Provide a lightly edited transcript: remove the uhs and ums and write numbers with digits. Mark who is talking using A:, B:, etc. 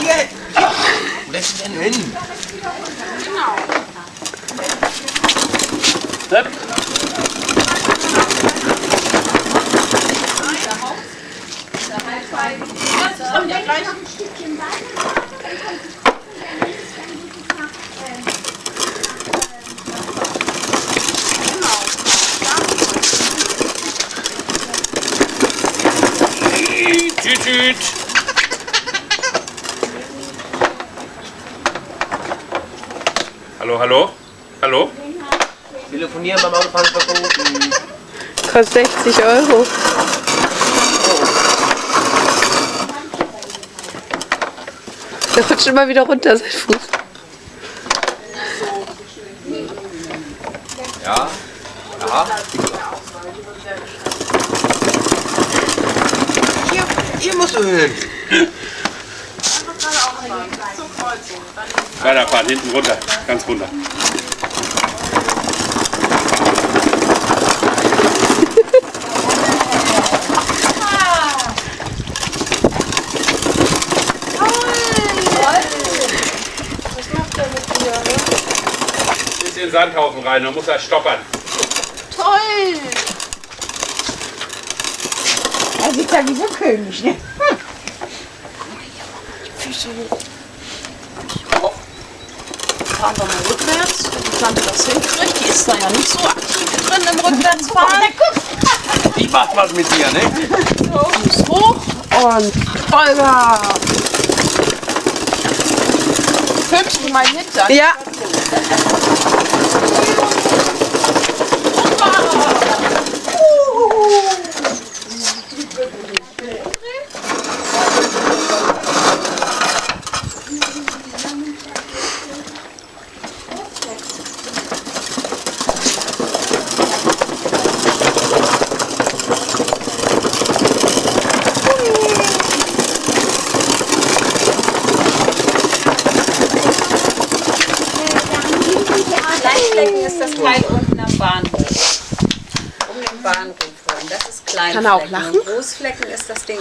A: hier! Wo lässt du denn hin?
B: Genau.
C: Sepp.
B: Das kommt ja gleich.
C: Tüt, tüt. Hallo, hallo? Hallo?
A: Telefonieren beim Autofahren verboten.
D: Kostet 60 Euro. Der rutscht immer wieder runter, sein Fuß.
A: Ja? Ja? Hier musst du hin.
C: Weiterfahren, hinten runter, ganz runter. Bis in den Sandhaufen rein, dann muss er stoppern.
B: Toll!
E: Er sieht ja wie so ein König, ne?
B: Fahren wir mal rückwärts, wenn die Tante das hinkriegt. Die ist da ja nicht so aktiv drin im Rückwärtsfahren.
A: Die macht was mit dir, ne?
B: So, Fuß hoch und Vollgas. Filmst du mal hinter?
D: Ja.
F: Kleinflecken ist das Teil unten am Bahnhof. Um den Bahnhof rum. Das ist Kleinflecken.
D: Kann er auch lachen?
F: Und Großflecken ist das Ding.